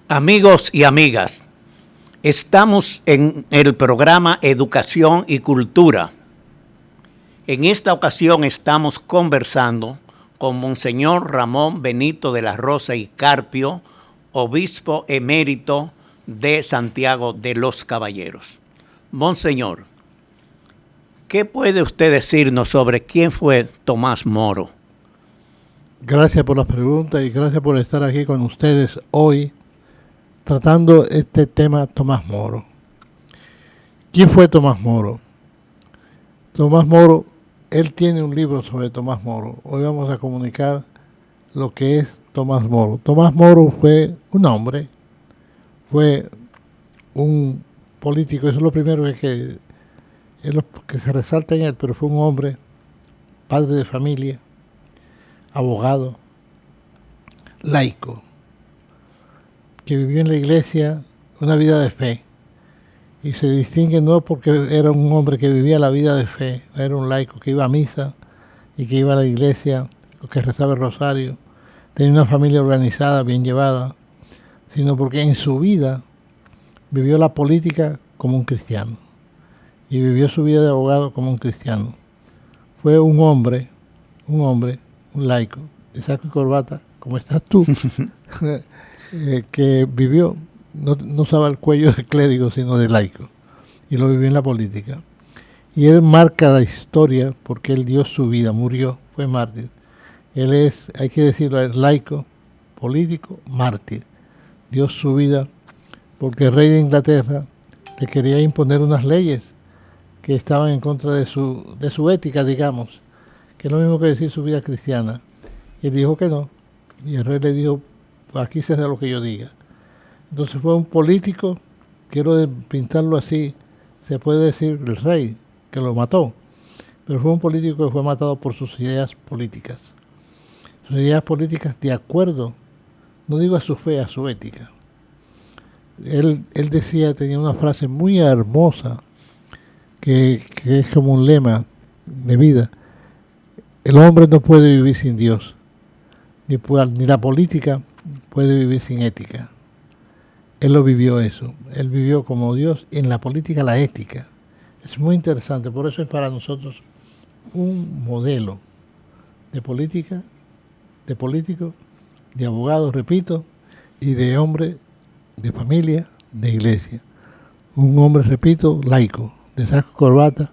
Amigos y amigas, estamos en el programa Educación y Cultura. En esta ocasión estamos conversando con Monseñor Ramón Benito de la Rosa y Carpio, obispo emérito de Santiago de los Caballeros. Monseñor, ¿qué puede usted decirnos sobre quién fue Tomás Moro? Gracias por las preguntas y gracias por estar aquí con ustedes hoy tratando este tema Tomás Moro. ¿Quién fue Tomás Moro? Tomás Moro, él tiene un libro sobre Tomás Moro. Hoy vamos a comunicar lo que es Tomás Moro. Tomás Moro fue un hombre, fue un político, eso es lo primero que se resalta en él, pero fue un hombre, padre de familia, abogado, laico, que vivió en la iglesia una vida de fe. Y se distingue no porque era un hombre que vivía la vida de fe, era un laico que iba a misa y que iba a la iglesia, que rezaba el rosario, tenía una familia organizada, bien llevada, sino porque en su vida vivió la política como un cristiano y vivió su vida de abogado como un cristiano. Fue un hombre, un laico, de saco y corbata, como estás tú, que vivió, no usaba el cuello de clérigo, sino de laico, y lo vivió en la política. Y él marca la historia porque él dio su vida, murió, fue mártir. Él es, hay que decirlo, es laico, político, mártir. Dio su vida porque el rey de Inglaterra le quería imponer unas leyes que estaban en contra de su ética, digamos, que es lo mismo que decir su vida cristiana. Y él dijo que no, y el rey le dijo, pues aquí se hace lo que yo diga. Entonces fue un político, quiero pintarlo así, se puede decir el rey, que lo mató, pero fue un político que fue matado por sus ideas políticas. Sus ideas políticas de acuerdo, no digo a su fe, a su ética. Él decía, tenía una frase muy hermosa, que es como un lema de vida. El hombre no puede vivir sin Dios, ni la política puede vivir sin ética. Él lo vivió eso, él vivió como Dios y en la política la ética. Es muy interesante, por eso es para nosotros un modelo de política, de político, de abogado, repito, y de hombre de familia, de iglesia. Un hombre, repito, laico, de saco y corbata,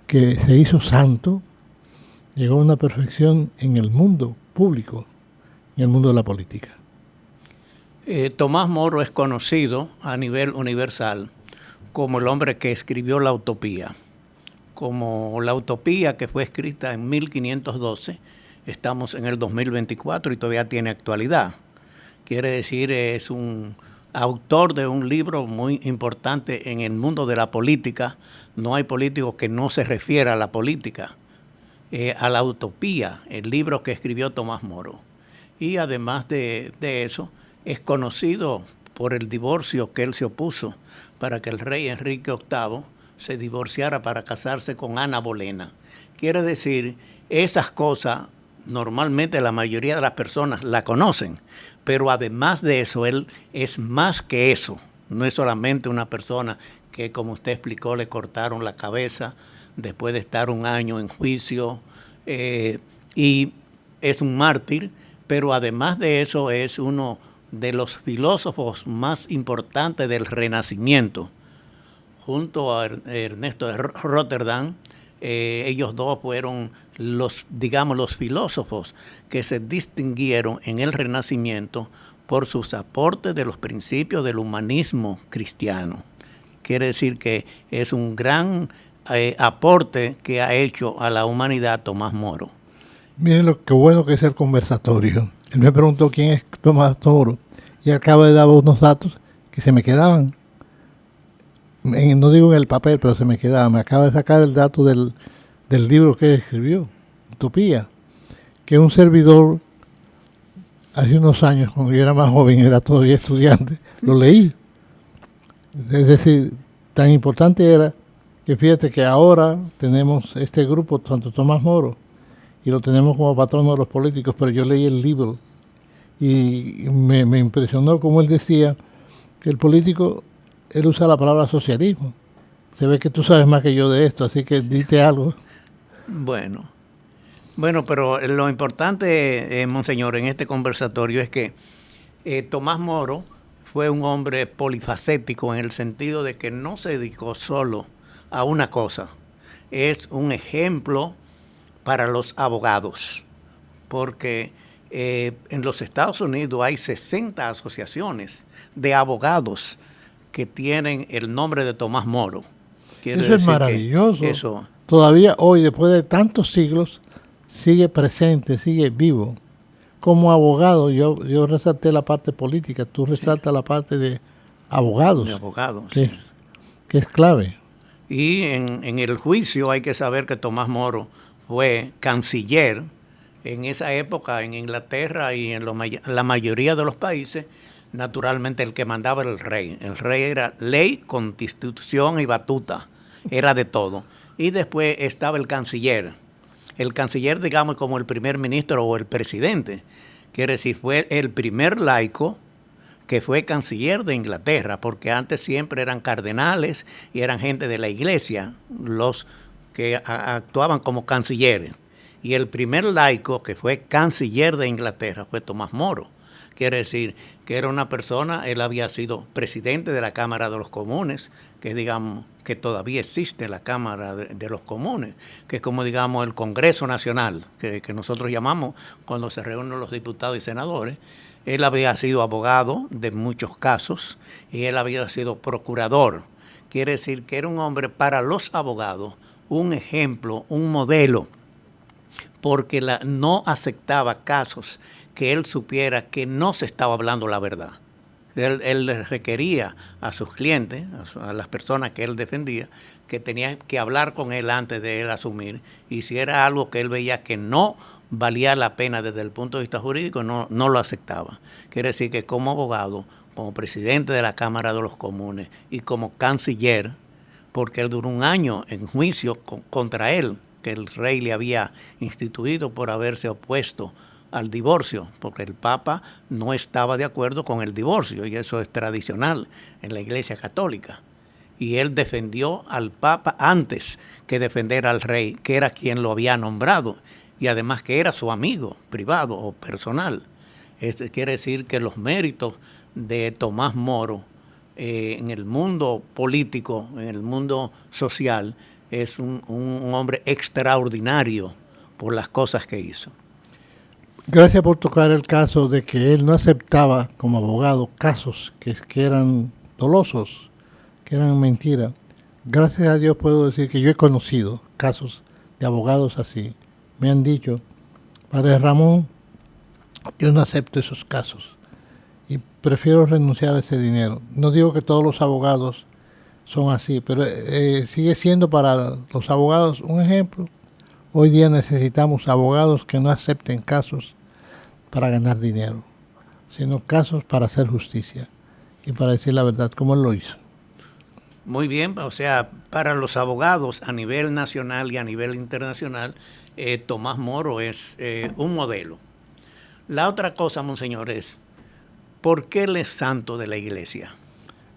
que se hizo santo, llegó a una perfección en el mundo público, en el mundo de la política. Tomás Moro es conocido a nivel universal como el hombre que escribió la Utopía. Como la Utopía que fue escrita en 1512, estamos en el 2024 y todavía tiene actualidad. Quiere decir, es un autor de un libro muy importante en el mundo de la política. No hay político que no se refiera a la política, a la Utopía, el libro que escribió Tomás Moro. Y además de eso, es conocido por el divorcio que él se opuso para que el rey Enrique VIII se divorciara para casarse con Ana Bolena. Quiere decir, esas cosas normalmente la mayoría de las personas la conocen, pero además de eso, él es más que eso. No es solamente una persona que, como usted explicó, le cortaron la cabeza después de estar un año en juicio y es un mártir, pero además de eso es uno de los filósofos más importantes del Renacimiento. Junto a Ernesto de Rotterdam, ellos dos fueron los filósofos que se distinguieron en el Renacimiento por sus aportes de los principios del humanismo cristiano. Quiere decir que es un gran aporte que ha hecho a la humanidad Tomás Moro. Miren lo que bueno que es el conversatorio. Él me preguntó quién es Tomás Moro y acaba de dar unos datos que se me quedaban. No digo en el papel, pero se me quedaban. Me acaba de sacar el dato del libro que escribió, Utopía, que un servidor hace unos años, cuando yo era más joven, era todavía estudiante, lo leí. Es decir, tan importante era que fíjate que ahora tenemos este grupo, tanto Tomás Moro, y lo tenemos como patrono de los políticos, pero yo leí el libro Y me impresionó como él decía que el político, él usa la palabra socialismo. Se ve que tú sabes más que yo de esto, así que dite algo. Bueno, pero lo importante, monseñor, en este conversatorio es que Tomás Moro fue un hombre polifacético en el sentido de que no se dedicó solo a una cosa. Es un ejemplo para los abogados, porque en los Estados Unidos hay 60 asociaciones de abogados que tienen el nombre de Tomás Moro. Eso es maravilloso. Todavía hoy, después de tantos siglos, sigue presente, sigue vivo. Como abogado, yo resalté la parte política, tú resaltas la parte de abogados. De abogados, que es clave. Y en el juicio hay que saber que Tomás Moro fue canciller. En esa época en Inglaterra y en la mayoría de los países, naturalmente el que mandaba era el rey. El rey era ley, constitución y batuta, era de todo. Y después estaba el canciller. El canciller, digamos, como el primer ministro o el presidente. Quiere decir, fue el primer laico que fue canciller de Inglaterra, porque antes siempre eran cardenales y eran gente de la iglesia los que actuaban como cancilleres. Y el primer laico que fue canciller de Inglaterra fue Tomás Moro. Quiere decir que era una persona, él había sido presidente de la Cámara de los Comunes, que digamos que todavía existe la Cámara de los Comunes, que es como digamos el Congreso Nacional, que nosotros llamamos cuando se reúnen los diputados y senadores. Él había sido abogado de muchos casos y él había sido procurador. Quiere decir que era un hombre para los abogados, un ejemplo, un modelo, porque no aceptaba casos que él supiera que no se estaba hablando la verdad. Él requería a sus clientes, a las personas que él defendía, que tenía que hablar con él antes de él asumir, y si era algo que él veía que no valía la pena desde el punto de vista jurídico, no lo aceptaba. Quiere decir que como abogado, como presidente de la Cámara de los Comunes y como canciller, porque él duró un año en juicio contra él, que el rey le había instituido por haberse opuesto al divorcio, porque el Papa no estaba de acuerdo con el divorcio, y eso es tradicional en la Iglesia Católica. Y él defendió al Papa antes que defender al rey, que era quien lo había nombrado, y además que era su amigo privado o personal. Quiere decir que los méritos de Tomás Moro en el mundo político, en el mundo social, es un hombre extraordinario por las cosas que hizo. Gracias por tocar el caso de que él no aceptaba como abogado casos que eran dolosos, que eran mentiras. Gracias a Dios puedo decir que yo he conocido casos de abogados así. Me han dicho, Padre Ramón, yo no acepto esos casos y prefiero renunciar a ese dinero. No digo que todos los abogados son así, pero sigue siendo para los abogados un ejemplo. Hoy día necesitamos abogados que no acepten casos para ganar dinero, sino casos para hacer justicia y para decir la verdad, como él lo hizo. Muy bien, o sea, para los abogados a nivel nacional y a nivel internacional, Tomás Moro es un modelo. La otra cosa, monseñor, es, ¿por qué él es santo de la iglesia?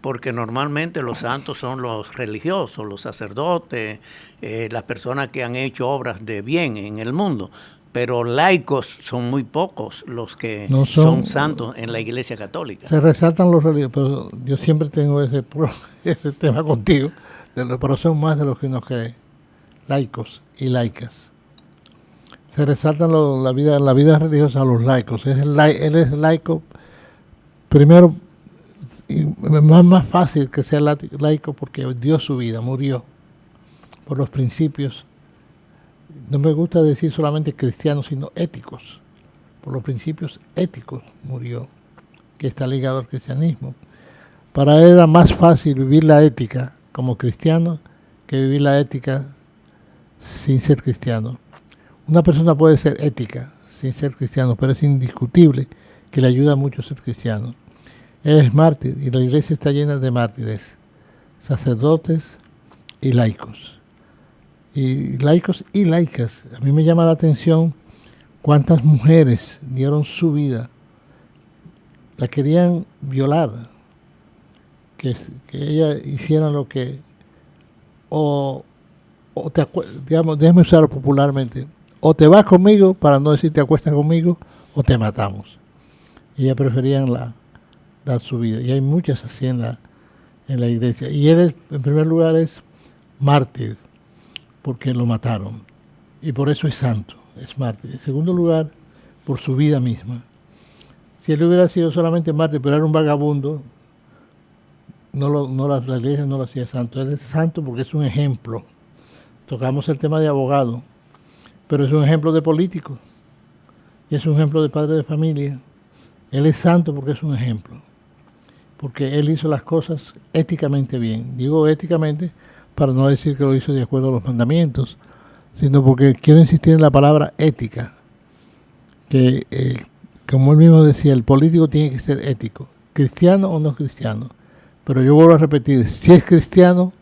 Porque normalmente los santos son los religiosos, los sacerdotes, las personas que han hecho obras de bien en el mundo, pero laicos son muy pocos los que no son santos en la Iglesia Católica. Se resaltan los religiosos, pero yo siempre tengo ese tema contigo, pero son más de los que uno cree, laicos y laicas. Se resaltan la vida religiosa a los laicos. Él es laico, primero, y más fácil que sea laico porque dio su vida, murió por los principios. No me gusta decir solamente cristianos, sino éticos. Por los principios éticos murió, que está ligado al cristianismo. Para él era más fácil vivir la ética como cristiano que vivir la ética sin ser cristiano. Una persona puede ser ética sin ser cristiano, pero es indiscutible que le ayuda mucho a ser cristiano. Él es mártir y la iglesia está llena de mártires, sacerdotes y laicos. Y laicos y laicas. A mí me llama la atención cuántas mujeres dieron su vida la querían violar, que ella hiciera lo que, digamos, déjeme usarlo popularmente, o te vas conmigo, para no decir te acuestas conmigo, o te matamos. Y ella preferían dar su vida. Y hay muchas así en la iglesia. Y él, en primer lugar, es mártir, porque lo mataron. Y por eso es santo, es mártir. En segundo lugar, por su vida misma. Si él hubiera sido solamente mártir, pero era un vagabundo, la iglesia no lo hacía santo. Él es santo porque es un ejemplo. Tocamos el tema de abogado, pero es un ejemplo de político. Y es un ejemplo de padre de familia. Él es santo porque es un ejemplo. Porque él hizo las cosas éticamente bien. Digo éticamente para no decir que lo hizo de acuerdo a los mandamientos, sino porque quiero insistir en la palabra ética. Que, como él mismo decía, el político tiene que ser ético, cristiano o no cristiano. Pero yo vuelvo a repetir, si es cristiano,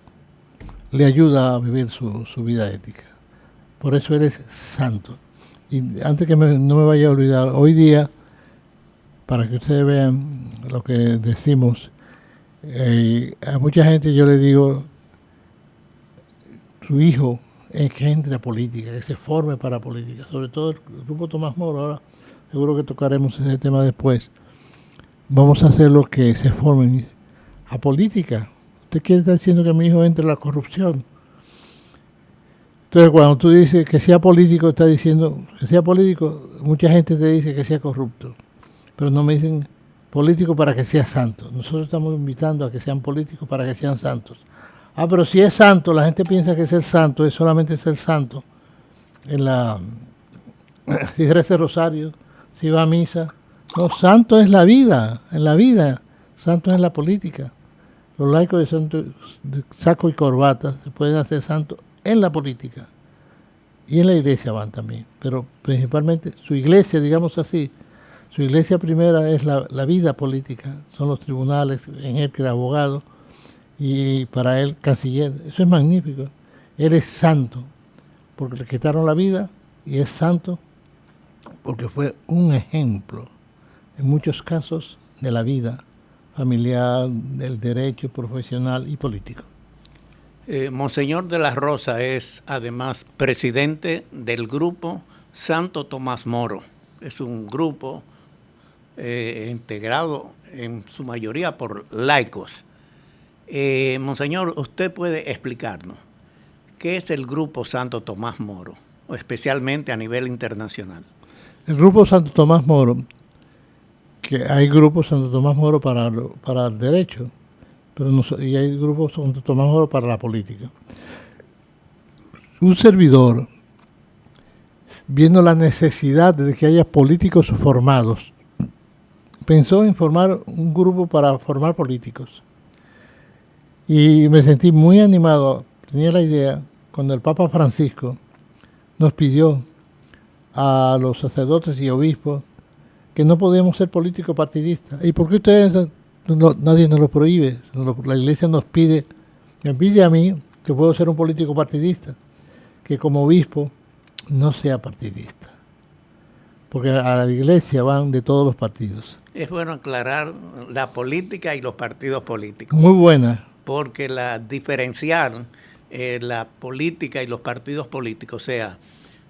le ayuda a vivir su vida ética. Por eso él es santo. Y antes que no me vaya a olvidar, hoy día, para que ustedes vean lo que decimos, a mucha gente yo le digo, su hijo es que entre a política, que se forme para política, sobre todo el grupo Tomás Moro. Ahora seguro que tocaremos ese tema después. Vamos a hacer lo que se formen a política. Usted quiere estar diciendo que mi hijo entre a la corrupción. Entonces, cuando tú dices que sea político, está diciendo que sea político, mucha gente te dice que sea corrupto, pero no me dicen político para que sea santo. Nosotros estamos invitando a que sean políticos para que sean santos. Pero si es santo, la gente piensa que ser santo es solamente ser santo. Si reza el rosario, si va a misa. No, santo es la vida, en la vida. Santo es en la política. Los laicos de saco y corbata se pueden hacer santos en la política. Y en la iglesia van también. Pero principalmente su iglesia, digamos así, su iglesia primera es la vida política. Son los tribunales, en él que era abogado, y para él canciller. Eso es magnífico. Él es santo porque le quitaron la vida, y es santo porque fue un ejemplo en muchos casos de la vida familiar, del derecho profesional y político. Monseñor de la Rosa es además presidente del grupo Santo Tomás Moro. Es un grupo integrado en su mayoría por laicos. Monseñor, ¿usted puede explicarnos qué es el Grupo Santo Tomás Moro, o especialmente a nivel internacional? El Grupo Santo Tomás Moro, que hay grupos Santo Tomás Moro para el derecho, pero no, y hay grupos Santo Tomás Moro para la política. Un servidor, viendo la necesidad de que haya políticos formados, pensó en formar un grupo para formar políticos. Y me sentí muy animado, tenía la idea, cuando el Papa Francisco nos pidió a los sacerdotes y obispos que no podíamos ser políticos partidistas. ¿Y por qué ustedes, nadie nos lo prohíbe? La iglesia nos pide, me pide a mí que puedo ser un político partidista, que como obispo no sea partidista. Porque a la iglesia van de todos los partidos. Es bueno aclarar la política y los partidos políticos. Muy buena. Porque diferenciar la política y los partidos políticos, o sea,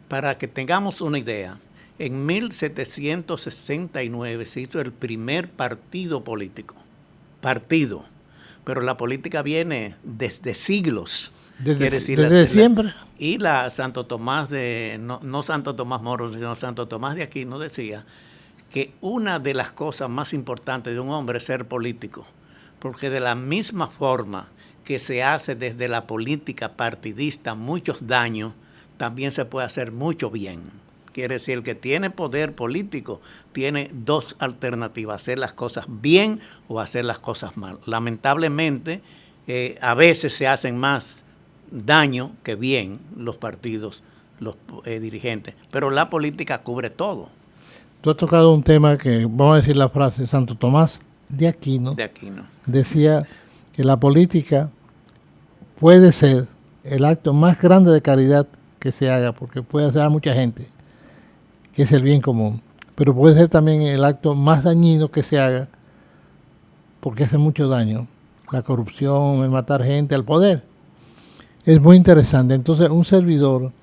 para que tengamos una idea, en 1769 se hizo el primer partido político, pero la política viene desde siglos. Desde siempre. Y la Santo Tomás no Santo Tomás Moro, sino Santo Tomás de Aquino decía que una de las cosas más importantes de un hombre es ser político. Porque de la misma forma que se hace desde la política partidista muchos daños, también se puede hacer mucho bien. Quiere decir, el que tiene poder político tiene dos alternativas, hacer las cosas bien o hacer las cosas mal. Lamentablemente, a veces se hacen más daño que bien los partidos, los dirigentes, pero la política cubre todo. Tú has tocado un tema que, vamos a decir la frase, Santo Tomás de Aquino decía que la política puede ser el acto más grande de caridad que se haga, porque puede hacer a mucha gente, que es el bien común, pero puede ser también el acto más dañino que se haga, porque hace mucho daño. La corrupción, el matar gente, el poder. Es muy interesante. Entonces, un servidor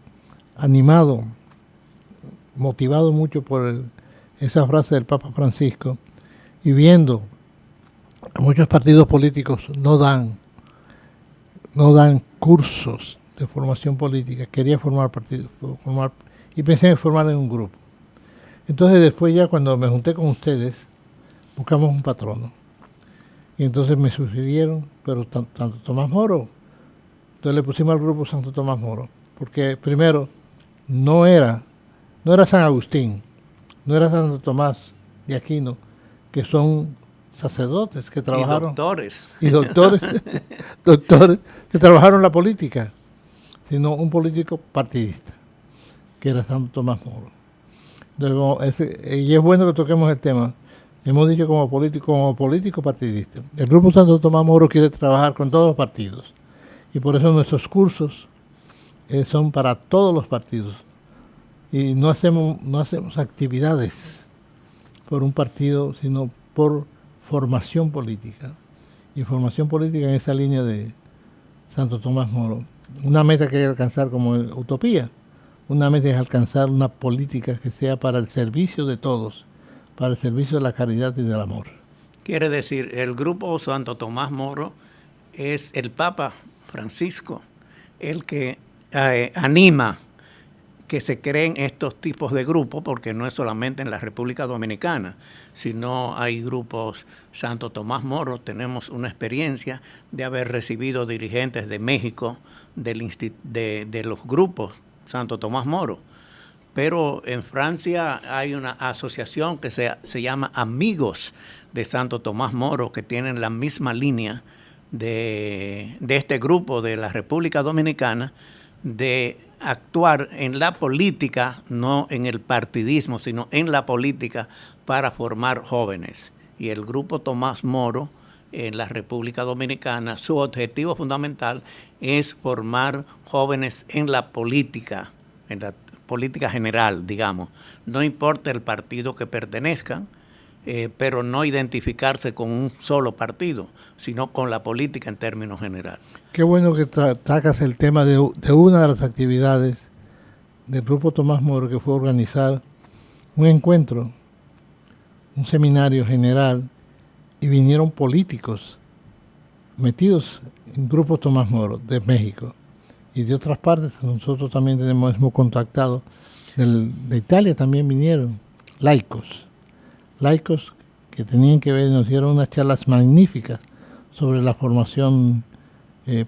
animado, motivado mucho por esa frase del Papa Francisco, y viendo que muchos partidos políticos no dan cursos de formación política, quería formar partidos, y pensé en formar en un grupo. Entonces después ya cuando me junté con ustedes, buscamos un patrono. Y entonces me sugirieron, pero tanto Tomás Moro, entonces le pusimos al grupo Santo Tomás Moro, porque primero no era San Agustín, no era Santo Tomás de Aquino, que son sacerdotes que trabajaron. Y doctores que trabajaron la política, sino un político partidista, que era Santo Tomás Moro. Y es bueno que toquemos el tema. Hemos dicho como político partidista. El Grupo Santo Tomás Moro quiere trabajar con todos los partidos. Y por eso nuestros cursos son para todos los partidos. Y no hacemos actividades por un partido, sino por formación política. Y formación política en esa línea de Santo Tomás Moro. Una meta que hay que alcanzar como utopía. Una meta es alcanzar una política que sea para el servicio de todos, para el servicio de la caridad y del amor. Quiere decir, el Grupo Santo Tomás Moro es el Papa Francisco el que anima que se creen estos tipos de grupos, porque no es solamente en la República Dominicana, sino hay grupos Santo Tomás Moro. Tenemos una experiencia de haber recibido dirigentes de México, de los grupos Santo Tomás Moro. Pero en Francia hay una asociación que se llama Amigos de Santo Tomás Moro, que tienen la misma línea de este grupo de la República Dominicana, de actuar en la política, no en el partidismo, sino en la política para formar jóvenes. Y el Grupo Tomás Moro en la República Dominicana, su objetivo fundamental es formar jóvenes en la política general, digamos. No importa el partido que pertenezcan, pero no identificarse con un solo partido, sino con la política en términos generales. Qué bueno que tocas el tema de una de las actividades del Grupo Tomás Moro, que fue organizar un encuentro, un seminario general, y vinieron políticos metidos en Grupo Tomás Moro de México y de otras partes. Nosotros también hemos contactado, de Italia también vinieron laicos que tenían que ver, nos dieron unas charlas magníficas sobre la formación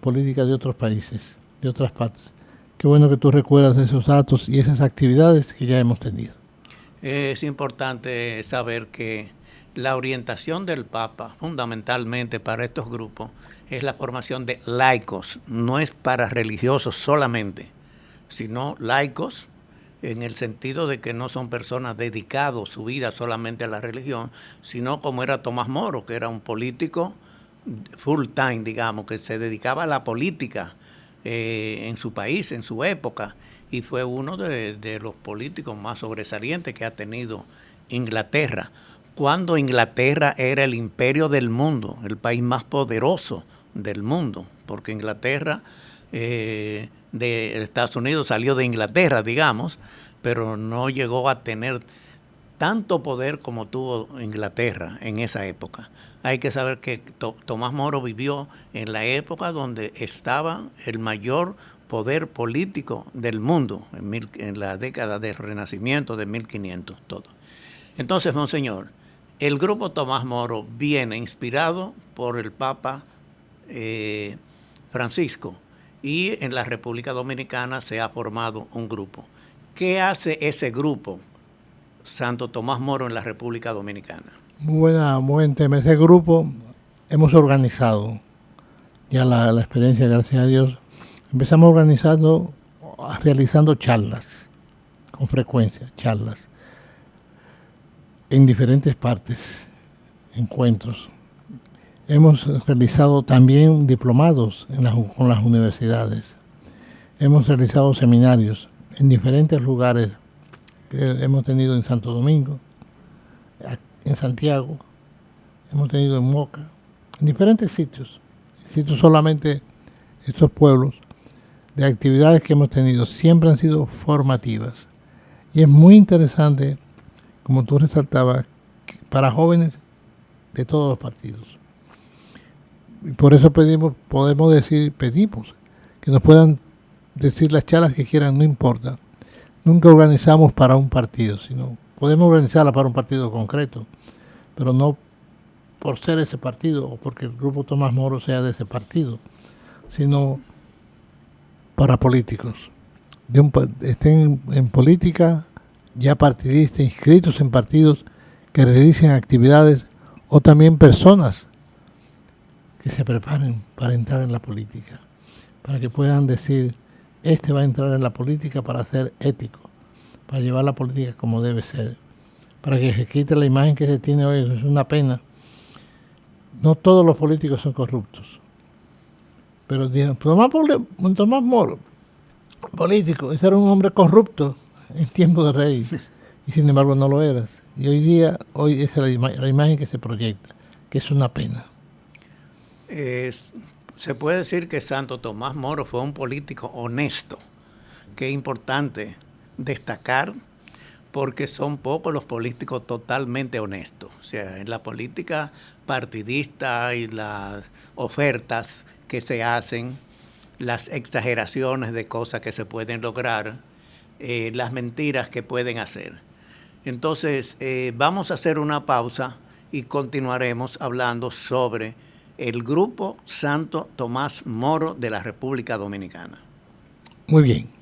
política de otros países, de otras partes. Qué bueno que tú recuerdas esos datos y esas actividades que ya hemos tenido. Es importante saber que la orientación del Papa, fundamentalmente para estos grupos, es la formación de laicos. No es para religiosos solamente, sino laicos en el sentido de que no son personas dedicadas su vida solamente a la religión, sino como era Tomás Moro, que era un político full time, digamos, que se dedicaba a la política en su país, en su época, y fue uno de los políticos más sobresalientes que ha tenido Inglaterra, cuando Inglaterra era el imperio del mundo, el país más poderoso del mundo, porque Inglaterra de Estados Unidos salió de Inglaterra, digamos, pero no llegó a tener tanto poder como tuvo Inglaterra en esa época. Hay que saber que Tomás Moro vivió en la época donde estaba el mayor poder político del mundo, en la década del Renacimiento de 1500, todo. Entonces, monseñor, el Grupo Tomás Moro viene inspirado por el Papa Francisco, y en la República Dominicana se ha formado un grupo. ¿Qué hace ese grupo Santo Tomás Moro en la República Dominicana? Muy buen tema. Ese grupo hemos organizado ya la experiencia, gracias a Dios. Empezamos realizando charlas, con frecuencia, charlas, en diferentes partes, encuentros. Hemos realizado también diplomados con las universidades. Hemos realizado seminarios en diferentes lugares que hemos tenido en Santo Domingo, en Santiago, hemos tenido en Moca, en diferentes sitios. Cito solamente estos pueblos, de actividades que hemos tenido, siempre han sido formativas. Y es muy interesante, como tú resaltabas, para jóvenes de todos los partidos. Y por eso pedimos que nos puedan decir las charlas que quieran, no importa. Nunca organizamos para un partido, sino podemos organizarla para un partido concreto, pero no por ser ese partido o porque el grupo Tomás Moro sea de ese partido, sino para políticos. Estén en política, ya partidistas, inscritos en partidos que realicen actividades, o también personas que se preparen para entrar en la política, para que puedan decir, este va a entrar en la política para ser ético, para llevar la política como debe ser, para que se quite la imagen que se tiene hoy. Es una pena. No todos los políticos son corruptos, pero Tomás Moro, político, ese era un hombre corrupto en tiempo de rey, y sin embargo no lo eras. Y hoy es la imagen que se proyecta, que es una pena. Se puede decir que Santo Tomás Moro fue un político honesto, que es importante destacar, porque son pocos los políticos totalmente honestos. O sea, en la política partidista y las ofertas que se hacen, las exageraciones de cosas que se pueden lograr, las mentiras que pueden hacer. Entonces, vamos a hacer una pausa y continuaremos hablando sobre el Grupo Santo Tomás Moro de la República Dominicana. Muy bien.